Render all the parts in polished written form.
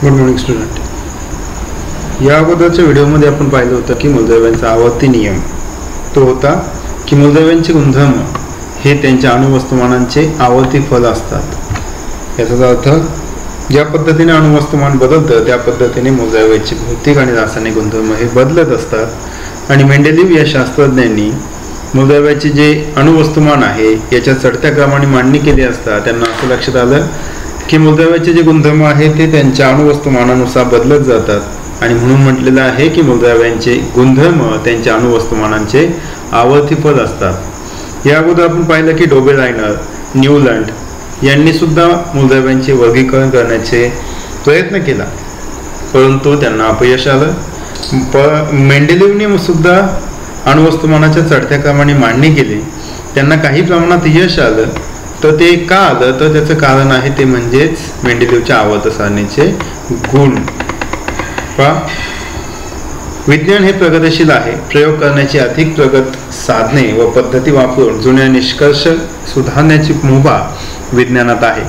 Good morning student. या अगोदरच्या व्हिडिओमध्ये आपण पाहिलं होतं की मूलद्रव्यांचा आवर्ती नियम तो होता की मूलद्रव्यांचे गुणधर्म हे त्यांच्या अणुवस्तुमानांचे आवर्ती फल असतात. याचा अर्थ ज्या पद्धतीने अणुवस्तुमान बदलतं त्या पद्धतीने मूलद्रव्याचे भौतिक आणि रासायनिक गुणधर्म हे बदलत असतात. आणि मेंडेलीव या शास्त्रज्ञांनी मूलद्रव्याचे जे अणुवस्तुमान आहे याच्या चढत्या क्रमाने मांडणी केली असता त्यांना असं लक्षात आलं की मूलद्रव्याचे जे गुणधर्म आहेत ते त्यांच्या अणुवस्तुमानानुसार बदलत जातात आणि म्हणून म्हटलेलं आहे की मूलद्रव्यांचे गुणधर्म त्यांच्या अणुवस्तुमानांचे आवर्ती फल असतात. या अगोदर आपण पाहिलं की डोबेलायनर, न्यूलंड यांनी सुद्धा मूलद्रव्यांचे वर्गीकरण करण्याचे प्रयत्न केला परंतु त्यांना अपयश आलं. मेंडेलीवने सुद्धा अणुवस्तुमानाच्या चढत्या क्रमाने मांडणी केली. त्यांना काही प्रमाणात यश आलं. तर ते का आलं तर त्याचं कारण आहे ते म्हणजेच मेंडेलीवच्या आवर्त सारणीचे गुण. विज्ञान हे प्रगतिशील आहे. प्रयोग करण्याची अधिक प्रगत साधने व पद्धती वापरून जुन्या निष्कर्ष सुधारण्याची मुभा विज्ञानात आहे.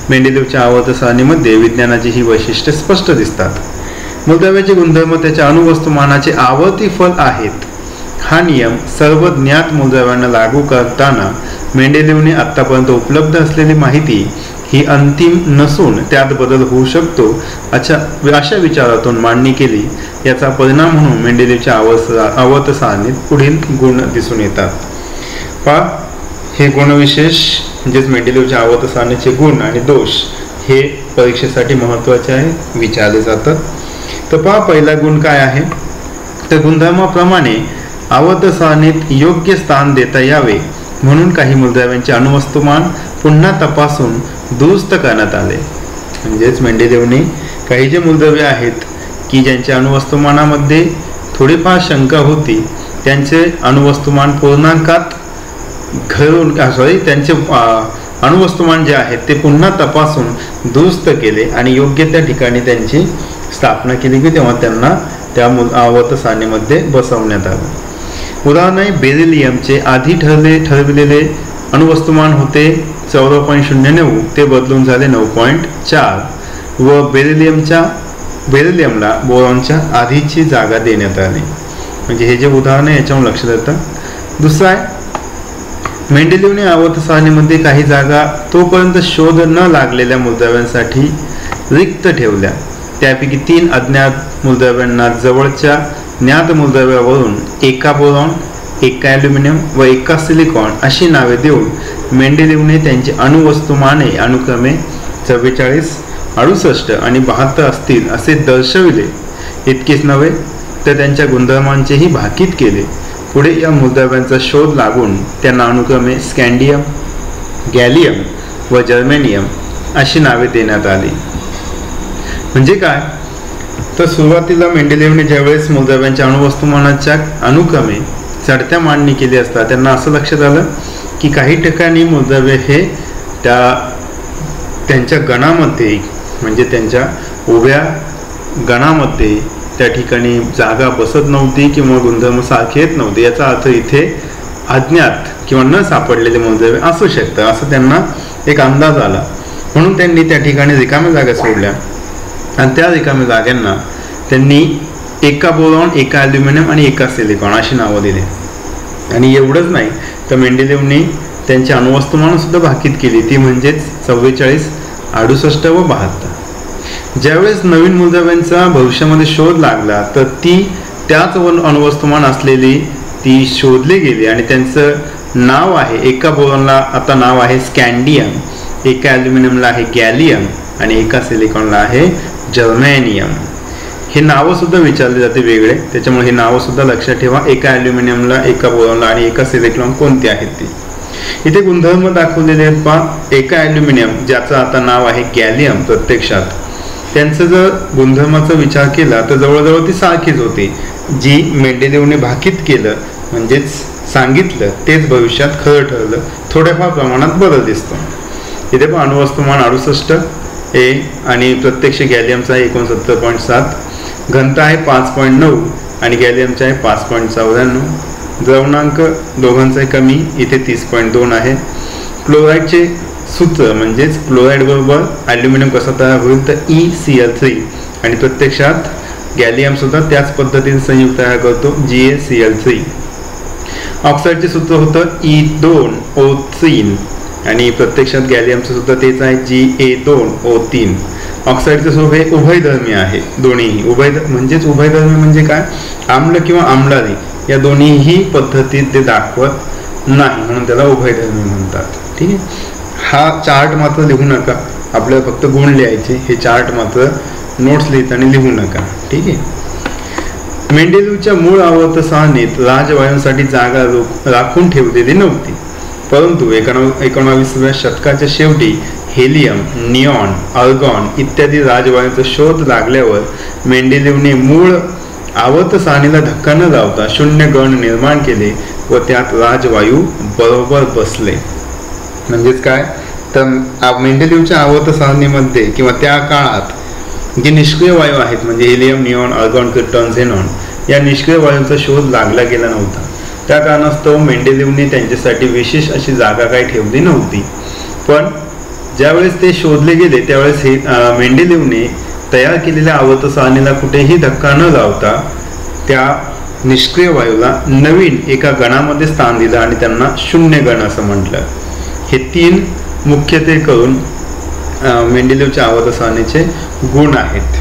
मेंडेलीवच्या आवर्त सारणीमध्ये विज्ञानाची ही वैशिष्ट्ये स्पष्ट दिसतात. मूलद्रव्याचे गुणधर्म त्याच्या अणुवस्तुमानाचे आवर्ती फल आहेत. हा नियम सर्व ज्ञात मूलद्रव्यांना लागू करताना मेंडेलीवने आतापर्यंत उपलब्ध असलेली माहिती ही अंतिम नसून त्यात बदल होऊ शकतो अशा विचारातून मांडणी केली. याचा परिणाम म्हणून मेंडेलीवच्या आवर्त सारणीत पुढील गुण दिसून येतात. हे गुणविशेष म्हणजेच मेंडेलीवच्या आवर्त सारणीचे गुण आणि दोष हे परीक्षेसाठी महत्त्वाचे आहे, विचारले जातात. तर पहिला गुण काय आहे तर गुणधर्माप्रमाणे आवर्त सारणीत योग्य स्थान देता यावे म्हणून काही मूलद्रव्यांचे अणुवस्तुमान पुन्हा तपासून दुरुस्त करण्यात आले. म्हणजेच मेंडेलीवने काही जे मूलद्रव्ये आहेत की ज्यांच्या अणुवस्तुमानामध्ये थोडीफार शंका होती त्यांचे अणुवस्तुमान पूर्णांकात त्यांचे अणुवस्तुमान जे आहेत ते पुन्हा तपासून दुरुस्त केले आणि योग्य त्या ठिकाणी त्यांची स्थापना केली की तेव्हा त्यांना त्या आवर्त सारणीमध्ये बसवण्यात आलं. उदाहरण आहे बेरिलियमचे आधी ठरविलेले अणुवस्तुमान होते 14.09 ते बदलून झाले 9.4 व बेरिलियमला बोरॉनच्या आधीची जागा देण्यात आली. म्हणजे हे जे उदाहरण आहे याच्यावर लक्षात येतं. दुसरं आहे मेंडेलीवने आवर्त सारणीमध्ये काही जागा तोपर्यंत शोध न लागलेल्या मूलद्रव्यांसाठी रिक्त ठेवल्या. त्यापैकी 3 अज्ञात मूलद्रव्यांना जवळच्या ज्ञात मूलद्रव्यावरून एका बोरॉन, एका ॲल्युमिनियम व एका सिलिकॉन अशी नावे देऊन मेंडेलीवने त्यांची अणुवस्तुमाने अनुक्रमे 44, 68 आणि 72 असतील असे दर्शविले. इतकेच नव्हे तर त्यांच्या गुणधर्मांचेही भाकीत केले. पुढे या मूलद्रव्यांचा शोध लागून त्यांना अनुक्रमे स्कँडियम, गॅलियम व जर्मेनियम अशी नावे देण्यात आली. म्हणजे काय तर सुरुवातीला मेंडेलीवने ज्यावेळेस मूलद्रव्यांच्या अणुवस्तुमानाच्या अनुक्रमे चढत्या मांडणी केली असता त्यांना असं लक्षात आलं की काही ठिकाणी मूलद्रव्य हे त्यांच्या गणामध्ये म्हणजे त्यांच्या उभ्या गणामध्ये त्या ठिकाणी जागा बसत नव्हती किंवा गुणधर्म सारखे येत नव्हते. याचा अर्थ इथे अज्ञात किंवा न सापडलेले मूलद्रव्य असू शकतं असं त्यांना एक अंदाज आला. म्हणून त्यांनी त्या ठिकाणी रिकाम्या जागा सोडल्या आणि त्या रिकाम्या जागांना त्यांनी एका बोरॉन, एका ॲल्युमिनियम आणि एका सिलिकॉन अशी नावं दिली. आणि एवढंच नाही तर मेंडेलीवने त्यांची अणुवस्तुमानसुद्धा भाकीत केली. ती म्हणजेच 44, 68 व 72. ज्यावेळेस नवीन मूलद्रव्यांचा भविष्यामध्ये शोध लागला तर ती त्याच अणुवस्तुमान असलेली ती शोधली गेली आणि त्यांचं नाव आहे एका बोरॉनला आता नाव आहे स्कँडियम, एका ॲल्युमिनियमला आहे गॅलियम आणि एका सिलिकॉनला आहे जर्मेनियम. हे नावं सुद्धा विचारले जाते वेगळे, त्याच्यामुळे हे नावं सुद्धा लक्षात ठेवा. एका ॲल्युमिनियमला, एका बोरॉनला आणि एका सिलिकॉन कोणते आहेत ते इथे गुणधर्म दाखवलेले आहेत. एका ॲल्युमिनियम ज्याचं आता नाव आहे गॅलियम प्रत्यक्षात त्यांचं जर गुणधर्माचा विचार केला तर जवळजवळ ती सारखीच होती. जी मेंडेलीवने भाकीत केलं म्हणजेच सांगितलं तेच भविष्यात खरं ठरलं. थोड्याफार प्रमाणात बदल दिसतो. इथे पण अणुवस्तुमान 68 आणि प्रत्यक्ष गॅलियमचा आहे 69.7, घनता आहे 5.9 आणि गॅलियमचा आहे 5.94. द्रवणांक दोघांचाही कमी इथे 30.2 आहे. क्लोराईडचे सूत्र म्हणजेच क्लोराईड बरोबर ॲल्युमिनियम कसा तयार होईल तर ECl3 आणि प्रत्यक्षात गॅलियम सुद्धा त्याच पद्धतीने संयुग तयार करतो GaCl3. ऑक्साईडचे सूत्र होतं E2O3 आणि प्रत्यक्षात गॅलियमचं सुद्धा तेच आहे Ga2O3. ऑक्साईडचं स्वरूप हे उभयधर्मी आहे. दोन्हीही उभयधर्मी म्हणजे काय, आम्ल किंवा आम्लारी या दोन्हीही पद्धतीत ते दाखवत नाही, म्हणून त्याला उभयधर्मी म्हणतात. ठीक आहे. हा चार्ट मात्र लिहू नका, आपल्याला फक्त गुण लिहायचे. हे चार्ट मात्र नोट्स लिहिताना लिहू नका. ठीक आहे. मेंडेलिव्हच्या मूळ आवर्त सारणीत राजवायूंसाठी जागा राखून ठेवलेली नव्हती, परंतु 19व्या शतकाच्या शेवटी हेलियम, निऑन, आर्गॉन इत्यादी राजवायूंचा शोध लागल्यावर मेंडेलिव्हने मूळ आवर्त सारणीला धक्का न लावता शून्य गण निर्माण केले व त्यात राजवायू बरोबर बसले. म्हणजेच काय तर मेंडेलिव्हच्या आवर्त सारणीमध्ये किंवा त्या काळात जे निष्क्रिय वायू आहेत म्हणजे helium, neon, argon, krypton, xenon या निष्क्रिय वायूंचा शोध लागला गेला नव्हता. त्या कारणास्तव मेंडेलिव्हने त्यांच्यासाठी विशेष अशी जागा काही ठेवली नव्हती. पण ज्यावेळेस ते शोधले गेले त्यावेळेस हे मेंडेलिव्हने तयार केलेल्या आवर्त सारणीला कुठेही धक्का न लावता त्या निष्क्रिय वायूला नवीन एका गणामध्ये स्थान दिलं आणि त्यांना शून्य गण असं म्हटलं. हे 3 मुख्यत्वे करून मेंडेलिव्हच्या आवर्त सारणीचे गुण आहेत.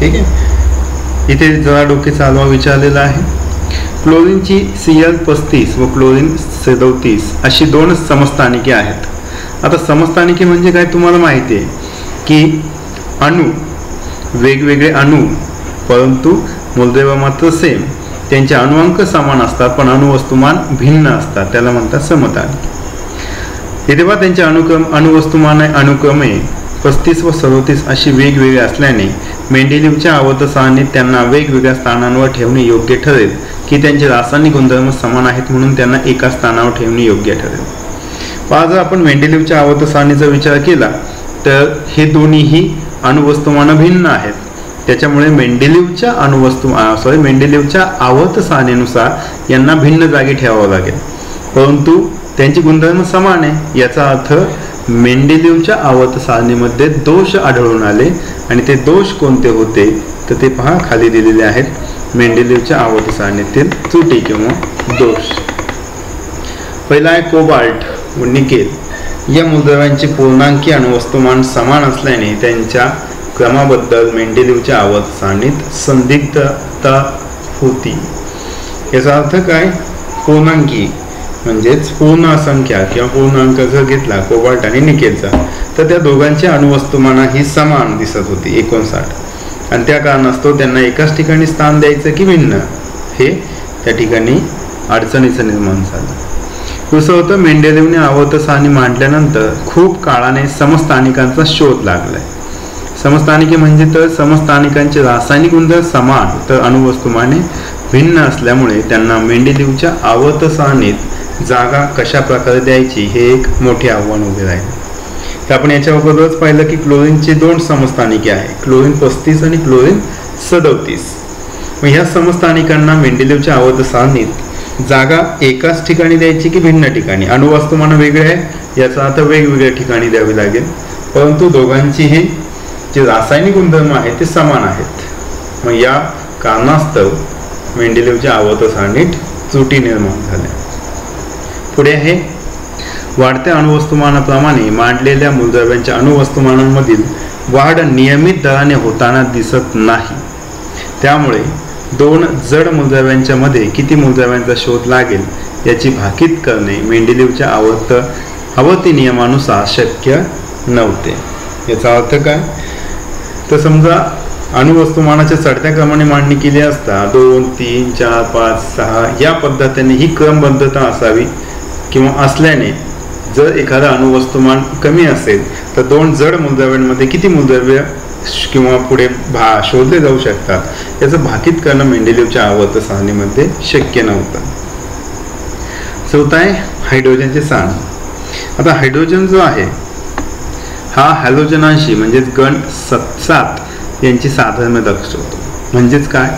ठीक आहे. इथे जरा डोके चालवा विचारलेला आहे. क्लोरीनची Cl35 व क्लोरीन 37 अशी 2 समस्थानिके आहेत. आता समस्थानिके म्हणजे काय तुम्हाला माहिती आहे की अणू, वेगवेगळे अणू परंतु मूलद्रव्य मात्र सेम, त्यांचे अणुअंक समान असतात पण अणुवस्तुमान भिन्न असतात, त्याला म्हणतात समस्थानिके. इथे पहा त्यांचे अणुवस्तुमान अनुक्रमे 35 व 37 अशी वेगवेगळी असल्याने मेंडेलिव्हच्या आवर्त सारणीत त्यांना वेगवेगळ्या स्थानांवर ठेवणे योग्य ठरेल की त्यांचे रासायनिक गुणधर्म समान आहेत म्हणून त्यांना एका स्थानावर ठेवणे योग्य ठरेल. पहा जर आपण मेंडेलिव्हच्या आवर्त सारणीचा विचार केला तर हे दोन्हीही अणुवस्तुमान भिन्न आहेत, त्याच्यामुळे मेंडेलिव्हच्या आवर्त सारणीनुसार यांना भिन्न जागी ठेवावं लागेल, परंतु त्यांची गुणधर्म समान आहे. याचा अर्थ मेंडेलिव्हच्या आवर्त सारणीमध्ये दोष आढळून आले आणि ते दोष कोणते होते तर ते पहा खाली दिलेले आहेत. मेंडेलिव्हच्या आवर्त सारणीतील त्रुटी किंवा दोष. पहिला आहे कोबाल्ट व निकेल या मूलद्रव्यांचे पूर्णांकी अणुवस्तुमान समान असल्याने त्यांच्या क्रमाबद्दल मेंडेलिव्हच्या आवर्त सारणीत संदिग्धता होती. याचा अर्थ काय, पूर्णांकी म्हणजेच पूर्ण संख्या किंवा पूर्णांक जर घेतला कोबाल्ट आणि निकेलचा तर त्या दोघांची अणुवस्तुमान ही समान दिसत होती 59 आणि त्या कारणास्तव त्यांना एकाच ठिकाणी स्थान द्यायचं की भिन्न हे त्या ठिकाणी अडचणीचं निर्माण झालं. दुसरं होतं मेंडेलिव्हने आवर्त सारणी मांडल्यानंतर खूप काळाने समस्थानिकांचा शोध लागलाय. समस्थानिके म्हणजे तर समस्थानिकांचे रासायनिक गुणधर्म समान तर अणुवस्तुमाने भिन्न असल्यामुळे त्यांना मेंडेलिव्हच्या आवर्त सारणीत जागा कशा प्रकारे द्यायची हे एक मोठे आव्हान उभे राहिले. तर आपण याच्या अगोदरच पाहिलं की क्लोरीनचे 2 समस्थानिके आहे, क्लोरीन 35 आणि क्लोरीन 37. मग ह्या समस्थानिकांना मेंडेलिव्हच्या आवर्त सारणीत जागा एकाच ठिकाणी द्यायची की भिन्न ठिकाणी. अणुवस्तुमान वेगळे आहे याचा अर्थ वेगवेगळ्या ठिकाणी द्यावी लागेल, परंतु दोघांचीही जे रासायनिक गुणधर्म आहेत ते समान आहेत. मग या कारणास्तव मेंडेलिव्हच्या आवर्त सारणीत त्रुटी निर्माण झाल्या. पुढे आहे वाढत्या अणुवस्तुमानाप्रमाणे मांडलेल्या मूलद्रव्यांच्या अणुवस्तुमानांमधील वाढ नियमित दराने होताना दिसत नाही. त्यामुळे 2 जड मूलद्रव्यांच्या मध्ये किती मूलद्रव्यांचा शोध लागेल याची भाकीत करणे मेंडेलिव्हच्या आवर्ती नियमानुसार शक्य नव्हते. याचा अर्थ काय तर समजा अणुवस्तुमानाच्या चढत्या क्रमाने मांडणी केली असता 2, 3, 4, 5, 6 या पद्धतीने ही क्रमबद्धता असावी किंवा असल्याने जर एखादा अणुवस्तुमान कमी असेल तर 2 जड मूलद्रव्यांमध्ये किती मूलद्रव्य किंवा पुढे शोधले जाऊ शकतात याचं भाकीत करणं मेंडेलिव्हच्या आवर्त सारणीमध्ये शक्य नव्हतं. चौथा आहे हायड्रोजनचे स्थान. आता हायड्रोजन जो आहे हा हॅलोजनांशी म्हणजेच गण 7 यांची साधर्म्य दर्शवतो. म्हणजेच काय,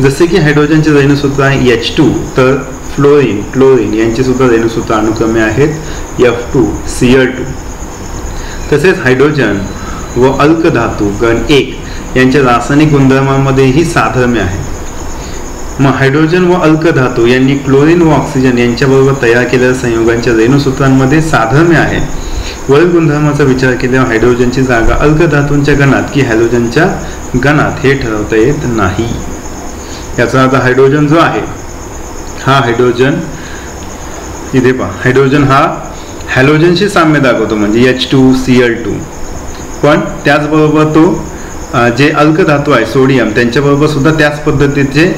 जसे की हायड्रोजनचे रेणुसूत्र आहे H2 तर फ्लोरीन, क्लोरीन यांची सुद्धा रेणुसूत्र अनुक्रमे आहेत F2, Cl2. तसेच हायड्रोजन व अल्क धातू गण 1 यांच्या रासायनिक गुणधर्मांमध्येही साधर्म्य आहे. मग हायड्रोजन व अल्कधातू यांनी क्लोरीन व ऑक्सिजन यांच्याबरोबर तयार केलेल्या संयुगांच्या रेणुसूत्रांमध्ये साधर्म्य आहे. वरील गुणधर्माचा विचार केल्यावर हायड्रोजनची जागा अल्कधातूंच्या गणात की हॅलोजनच्या गणात हे ठरवता येत नाही. याचा अर्थ हायड्रोजन जो आहे हा हायड्रोजन इथे पहा, हायड्रोजन हा हॅलोजनशी साम्य दाखवतो म्हणजे H2Cl2, पण त्याचबरोबर तो जे अल्कधातू आहे सोडियम त्यांच्याबरोबर सुद्धा त्याच पद्धतीचे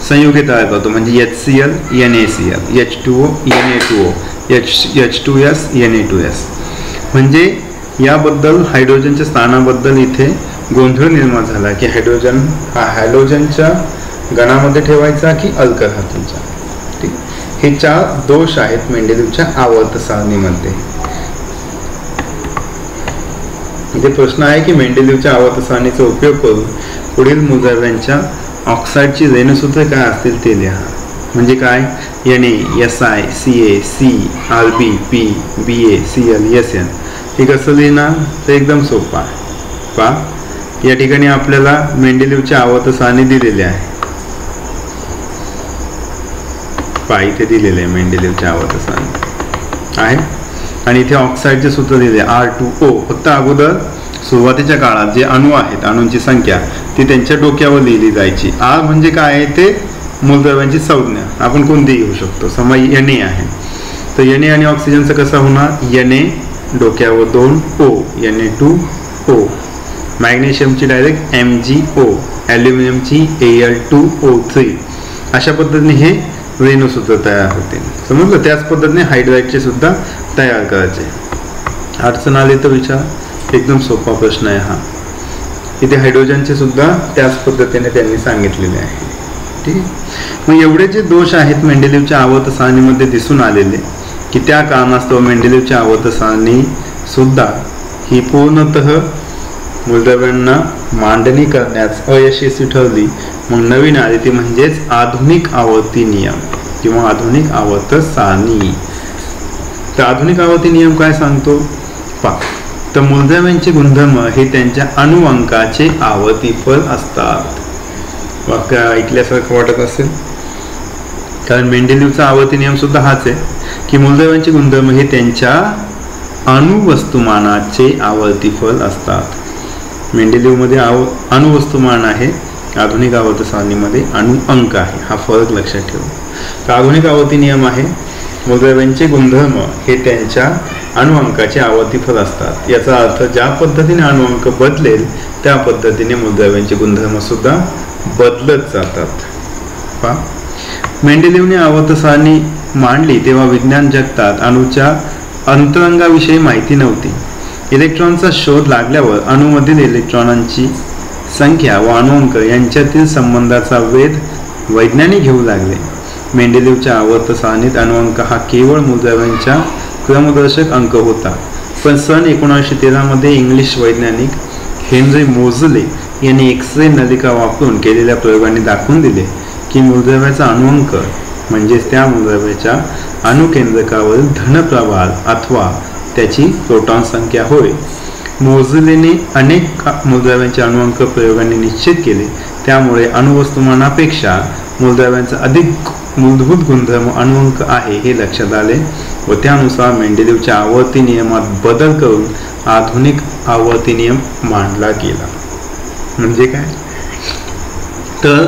संयुगे तयार करतो म्हणजे HCl NaCl, H2O Na2O, H2S Na2S. म्हणजे याबद्दल हायड्रोजनच्या स्थानाबद्दल इथे गोंधळ निर्माण झाला की हायड्रोजन हा हॅलोजनच्या गणामध्ये ठेवायचा की अल्कधातूंच्या. ठीक, हे 4 दोष आहेत मेंडेलीवच्या आवर्त सारणीमध्ये. इथे प्रश्न आहे की मेंडेलीवच्या आवर्त सारणीचा उपयोग करून पुढील मूलद्रव्यांच्या ऑक्साईडची रेणुसूत्रे काय असतील ते लिहा. म्हणजे काय, Na, Si, Ca, C, Rb, P, Ba, Cl, Sn. हे कसं लिहिणार तर एकदम सोपा आहे. पहा या ठिकाणी आपल्याला मेंडेलीवच्या आवर्त सारणी दिलेली आहे. पहा इथे दिलेले आहे मेंडेलीवच्या आवर्त सारणी आहे आणि इथे ऑक्साईडचे सूत्र दिले R2O. फक्त अगोदर सुरुवातीच्या काळात जे अणू आहेत अणूंची संख्या ती त्यांच्या डोक्यावर लिहिली जायची. R म्हणजे काय आहे ते मूलद्रव्यांची संज्ञा, आपण कोणतीही घेऊ शकतो. समज Na आहे तर Na आणि ऑक्सिजनचं कसं होणार, Na डोक्यावर 2 O, Na2O. मॅग्नेशियमची डायरेक्ट MgO, ॲल्युमिनियमची Al2O3. अशा पद्धतीने हे रेणुसूत्र तयार होते. समजलं. त्याच पद्धतीने हायड्राईडचे सुद्धा तयार करायचे. अडचण आली तर विचार, एकदम सोपा प्रश्न आहे हा. इथे हायड्रोजनचे सुद्धा त्याच पद्धतीने त्यांनी सांगितलेले आहे. ठीक आहे. मग एवढे जे दोष आहेत मेंडेलीवच्या आवर्त सारणीमध्ये दिसून आलेले की त्या कारणास्तव मेंडेलीवच्या आवर्त सारणी सुद्धा ही पूर्णतः मूलद्रव्यांना मांडणी करण्यास अयशस्वी ठरली. मग नवीन आली ती म्हणजेच आधुनिक आवर्ती नियम किंवा आधुनिक आवर्त सारणी. तर आधुनिक आवर्ती नियम काय सांगतो पहा, तर मूलद्रव्यांचे गुणधर्म हे त्यांच्या अणुअंकाचे आवर्तीफल असतात. वाक्य ऐकल्यासारखं वाटत असेल, कारण मेंडेलीवचा आवर्ती नियम सुद्धा हाच आहे की मूलद्रव्यांचे गुणधर्म हे त्यांच्या अणुवस्तुमानाचे आवर्तीफल असतात. मेंडेलीवमध्ये अणुवस्तुमान आहे, आधुनिक आवर्त सारणीमध्ये अणुअंक आहे. हा फरक लक्षात ठेवा. तर आधुनिक आवर्ती नियम आहे मूलद्रव्यांचे गुणधर्म हे त्यांच्या अणुअंकाचे आवर्तीफल असतात. याचा अर्थ ज्या पद्धतीने अणुअंक बदलेल त्या पद्धतीने मूलद्रव्यांचे गुणधर्म सुद्धा बदलत जातात. पहा, मेंडेलीवने आवर्त सारणी मांडली तेव्हा विज्ञान जगतात अणूच्या अंतरंगाविषयी माहिती नव्हती. इलेक्ट्रॉनचा शोध लागल्यावर अणूमधील इलेक्ट्रॉनांची संख्या व अणुअंक यांच्यातील संबंधाचा वेध वैज्ञानिक घेऊ लागले. मेंडेलीवच्या आवर्त सारणीत अणुअंक हा केवळ मूलद्रव्यांच्या क्रमदर्शक अंक होता. पण सन 1913 मध्ये इंग्लिश वैज्ञानिक हेनरी मोझले यांनी एक्स-रे नलिका वापरून केलेल्या प्रयोगांनी दाखवून दिले की मूलद्रव्याचा अणुअंक म्हणजेच त्या मूलद्रव्याच्या अणुकेंद्रकावरील धनप्रभार अथवा त्याची प्रोटॉन संख्या होय. मोझलेने अनेक मूलद्रव्यांचे अणुअंक प्रयोगांनी निश्चित केले. त्यामुळे अणुवस्तुमानापेक्षा मूलद्रव्यांचा अधिक मूलभूत गुणधर्म अणुअंक आहे हे लक्षात आले व त्यानुसार मेंडेलीवच्या आवर्ती नियमात बदल करून आधुनिक आवर्ती नियम मांडला गेला. म्हणजे काय तर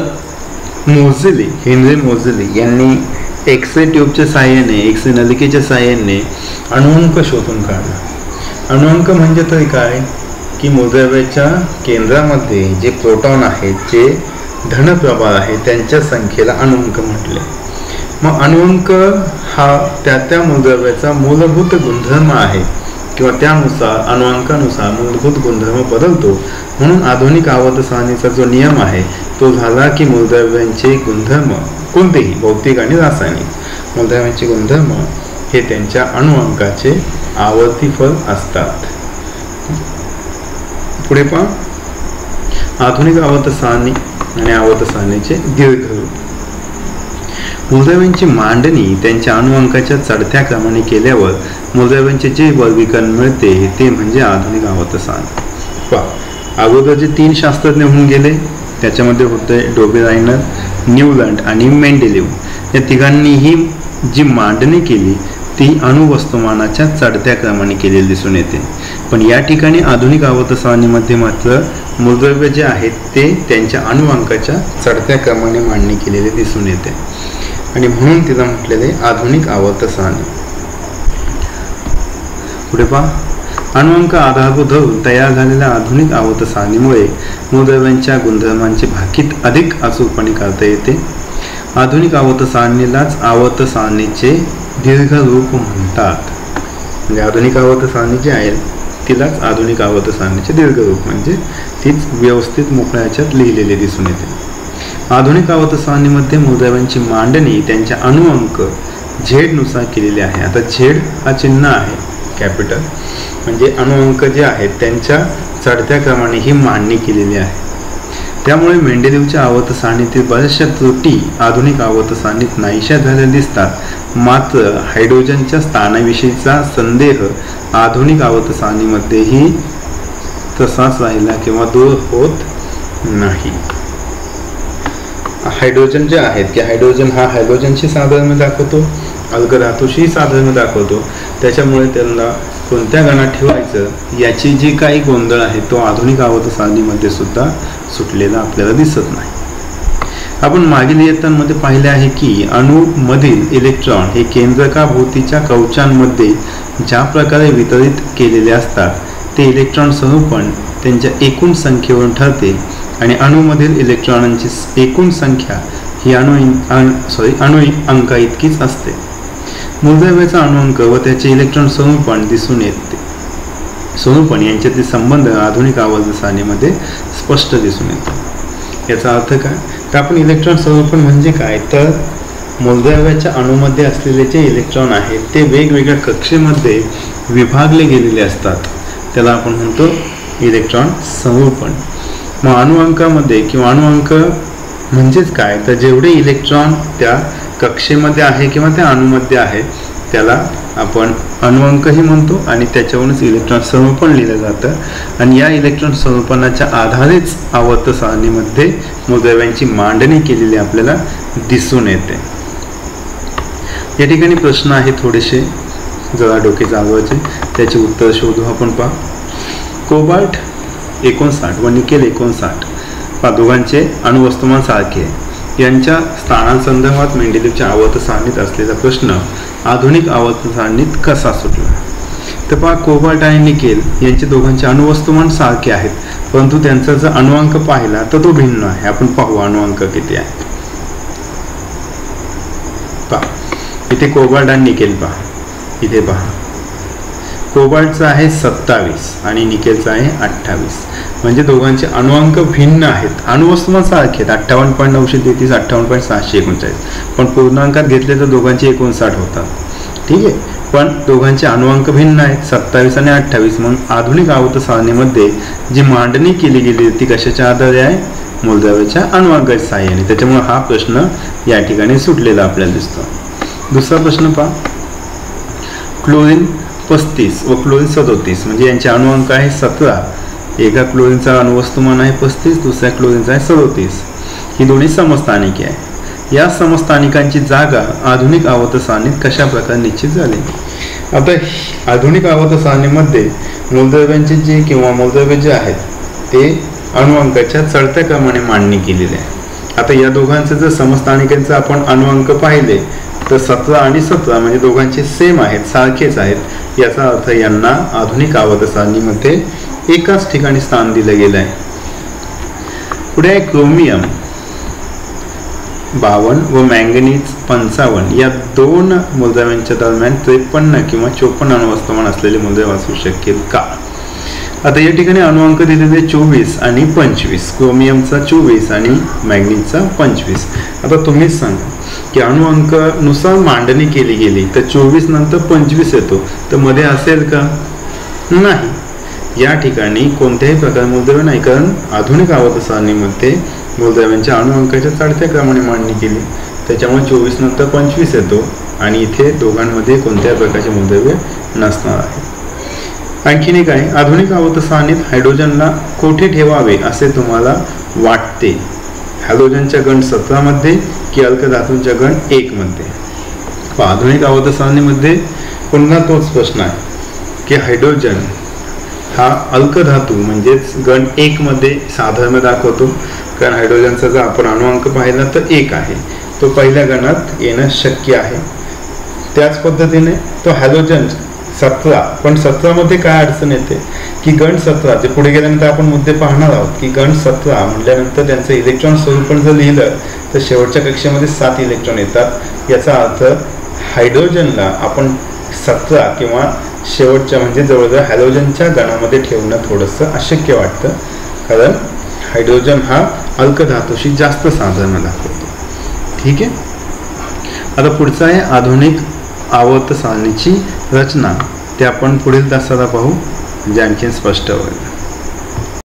मोझले, हेनरी मोझले यांनी एक्स-रे ट्यूबच्या साहाय्याने, एक्स-रे नलिकेच्या साहाय्याने अणुअंक शोधून काढला. अणुअंक म्हणजे तरी काय की मूलद्रव्याच्या केंद्रामध्ये जे प्रोटॉन आहेत, जे धनप्रभार आहे त्यांच्या संख्येला अणुअंक म्हटले. मग अणुअंक हा त्या मूलद्रव्याचा मूलभूत गुणधर्म आहे किंवा त्यानुसार अणुअंकानुसार मूलभूत गुणधर्म बदलतो. म्हणून आधुनिक आवर्त सारणीचा जो नियम आहे तो झाला की मूलद्रव्यांचे गुणधर्म कोणतेही भौतिक आणि रासायनिक मूलद्रव्यांचे गुणधर्म हे त्यांच्या अणुअंकाचे आवर्तीफल असतात. पुढे पहा, आधुनिक आवर्त सारणी आणि आवर्त सारणीचे दीर्घरूप. मूलद्रव्यांची मांडणी त्यांच्या अणुअंकाच्या चढत्या क्रमाने केल्यावर मूलद्रव्यांचे जे वर्गीकरण मिळते ते म्हणजे आधुनिक आवर्त सारणी. पहा, अगोदर जे 3 शास्त्रज्ञ होऊन गेले त्याच्यामध्ये होते डोबेरायनर, न्यूलंड आणि मेंडेलीव। या तिघांनीही जी मांडणी केली ती अणुवस्तुमानाच्या चढत्या क्रमाने केलेली दिसून येते। पण या ठिकाणी आधुनिक आवर्त सारणीमध्ये मात्र मूलद्रव्य जे आहेत ते त्यांच्या अणुअंकाच्या चढत्या क्रमाने मांडणी केलेली दिसून येते आणि म्हणून तिला म्हटलेले आधुनिक आवर्त सारणी। पुढे पहा, अणुअंक आधारभूत धरून तयार झालेल्या आधुनिक आवर्त सारणीमुळे मूलद्रव्यांच्या गुणधर्मांची भाकीत अधिक अचूकपणे करता येते। आधुनिक आवर्त सारणीलाच आवर्त सारणीचे दीर्घ रूप म्हणतात। म्हणजे आधुनिक आवर्त सारणी जी आहे तिलाच आधुनिक आवर्त सारणीचे दीर्घ रूप म्हणजे तीच व्यवस्थित मोकळ्या ह्याच्यात लिहिलेली दिसून येते। आधुनिक आवर्त सारणीमध्ये मूलद्रव्यांची मांडणी त्यांच्या अणुअंक झेड नुसार केलेली आहे। आता झेड हा चिन्ह आहे कॅपिटल, म्हणजे अणुअंक जे आहेत त्यांच्या चढत्या क्रमाने ही मांडणी केलेली आहे। त्यामुळे मेंडेलीवच्या आवर्त सारणीतील बऱ्याचशा त्रुटी आधुनिक आवर्त सारणीत नाहीशा झालेल्या दिसतात। मात्र हायड्रोजनच्या स्थानाविषयीचा संदेह आधुनिक आवर्त सारणीमध्येही तसाच राहिला किंवा दूर होत नाही। हायड्रोजन जे आहेत की हायड्रोजन हा हायड्रोजनशी साधर्म्य दाखवतो, अल्कधातूशी साधर्म्य दाखवतो, त्याच्यामुळे त्यांना कोणत्या गणात ठेवायचं याची जी काही गोंधळ आहे तो आधुनिक आवर्त सारणीमध्ये सुद्धा सुटलेला आपल्याला दिसत नाही। आपण मागील इयत्तांमध्ये पाहिले आहे की अणूमधील इलेक्ट्रॉन हे केंद्रकाभोवतीच्या कवचांमध्ये ज्या प्रकारे वितरित केलेले असतात ते इलेक्ट्रॉन स्वरूपण त्यांच्या एकूण संख्येवरून ठरते आणि अणूमधील इलेक्ट्रॉनांची एकूण संख्या ही अणु अंका इतकीच असते। मूलद्रव्याचा अणुअंक व त्याचे इलेक्ट्रॉन स्वरूपण दिसून येते। स्वरूपण यांच्यातील संबंध आधुनिक आवर्त सारणीमध्ये स्पष्ट दिसून येतो। याचा अर्थ काय, तर आपण इलेक्ट्रॉन स्वरूपण म्हणजे काय, तर मूलद्रव्याच्या अणूमध्ये असलेले जे इलेक्ट्रॉन आहेत ते वेगवेगळ्या कक्षेमध्ये विभागले गेलेले असतात, त्याला आपण म्हणतो इलेक्ट्रॉन स्वरूपण। मग अणुअंकामध्ये किंवा अणुअंक म्हणजेच काय, तर जेवढे इलेक्ट्रॉन त्या कक्षेमध्ये आहे किंवा त्या अणूमध्ये आहे त्याला आपण अणुअंकही म्हणतो आणि त्याच्यावरूनच इलेक्ट्रॉन स्वरूपण लिहिलं जातं आणि या इलेक्ट्रॉन स्वरूपणाच्या आधारेच आवर्त सारणीमध्ये मूलद्रव्यांची मांडणी केलेली आपल्याला दिसून येते। या ठिकाणी प्रश्न आहे थोडेसे जरा डोके चालवायचे, त्याचे उत्तर शोधू आपण। पहा, कोबाल्ट 59 व निकेल 59 पहा दोघांचे अणुवस्तुमान सारखे यांच्या स्थानांसंदर्भात मेंडेलीवच्या आवर्त सारणीत असलेला प्रश्न आधुनिक आवर्त सारणीत कसा सुटला। तर पहा, कोबाल्ट आणि निकेल यांचे दोघांचे अणुवस्तुमान सारखे आहेत, परंतु त्यांचा जर अणुअंक पाहिला तर तो भिन्न आहे। आपण पाहू अणुअंक किती आहे। पहा इथे कोबाल्ट आणि निकेल पहा, इथे पहा कोबाल्टचा आहे 27 आणि निकेलचा आहे 28, म्हणजे दोघांचे अणुअंक भिन्न आहेत। अणुवस्तुमान सारखे आहेत 58.933 58.739, पण पूर्णांकात घेतले तर दोघांचे 59 होतात, ठीक आहे। पण दोघांचे अणुअंक भिन्न आहेत 27 आणि 28। मग आधुनिक आवर्त सारणीमध्ये जी मांडणी केली गेली ती कशाच्या आधारे आहे, मूलद्रव्याच्या अणुअंकाच्या सहाय्याने, त्याच्यामुळे हा प्रश्न या ठिकाणी सुटलेला आपल्याला दिसतो। दुसरा प्रश्न पहा, क्लोरीन 35 व क्लोरीन 37 म्हणजे यांचे अणुअंक आहे 17, एका क्लोरीनचा अणुवस्तुमान आहे 35, दुसऱ्या क्लोरीनचा आहे 37, ही दोन्ही समस्थानिके आहे। या समस्थानिकांची जागा आधुनिक आवर्त सारणीत कशा प्रकारे निश्चित झाली। आता आधुनिक आवर्त सारणीमध्ये मूलद्रव्यांचे जे किंवा मूलद्रव्य जे आहेत ते अणुअंकाच्या चढत्या क्रमाने मांडणी केलेली आहे। आता या दोघांचे जर समस्थानिकांचा आपण अणुअंक पाहिले तर 17 आणि 17 म्हणजे दोघांचे सेम आहेत, सारखेच आहेत। याचा अर्थ यांना आधुनिक आवर्त सारणीमध्ये एकाच ठिकाणी स्थान दिलं गेलं आहे। पुढे आहे क्रोमियम 52 व मॅंगनीज 55, या दोन मूलद्रव्यांच्या दरम्यान 53 किंवा 54 अणुवस्तुमान असलेले मूलद्रव्य असू शकेल का। आता या ठिकाणी अणुअंक दिलेले 24 आणि 25, क्रोमियमचा 24 आणि मॅंगनीजचा 25। आता तुम्हीच सांगा की अणुअंक नुसार मांडणी केली गेली तर 24 नंतर 25 येतो, तर मध्ये असेल का, नाही। या ठिकाणी कोणत्याही प्रकार मूलद्रव्य नाही, कारण आधुनिक आवर्त सारणीमध्ये मूलद्रव्यांच्या अणुअंकाच्या चढत्या क्रमाने मांडणी केली, त्याच्यामुळे 24 नंतर 25 येतो आणि इथे दोघांमध्ये कोणत्याही प्रकारचे मूलद्रव्य नसणार आहे। आणखीन एक आहे, आधुनिक आवर्त सारणीत हायड्रोजनला कोठे ठेवावे असे तुम्हाला वाटते? हॅलोजनच्या गण 17 मध्ये की अल्कधातूंच्या गण 1 मध्ये? आधुनिक आवर्त सारणीमध्ये पुन्हा तोच प्रश्न आहे की हायड्रोजन हा अल्कधातू म्हणजेच गण 1 मध्ये साधर्म्य दाखवतो, कारण हायड्रोजनचा जर आपण अणुअंक पाहिला तर 1 आहे, तो पहिल्या गणात येणं शक्य आहे. त्याच पद्धतीने तो हॅलोजन 17, पण 17 मध्ये काय अडचण येते की गण 17 जे पुढे गेल्यानंतर आपण मुद्दे पाहणार आहोत की गण 17 म्हटल्यानंतर त्यांचं इलेक्ट्रॉन स्वरूपण जर लिहिलं तर शेवटच्या कक्षेमध्ये 7 इलेक्ट्रॉन येतात. याचा अर्थ हायड्रोजनला आपण 17 किंवा शेवटच्या म्हणजे जवळजवळ हॅलोजनच्या गणामध्ये ठेवणं थोडंसं अशक्य वाटतं, कारण हायड्रोजन हा अल्कधातूशी जास्त साधर्म्य दाखवतो. ठीक आहे. आता पुढचं आहे आधुनिक आवर्त सारणीची रचना, ते आपण पुढील तासाला पाहू, म्हणजे आणखीन स्पष्ट होईल.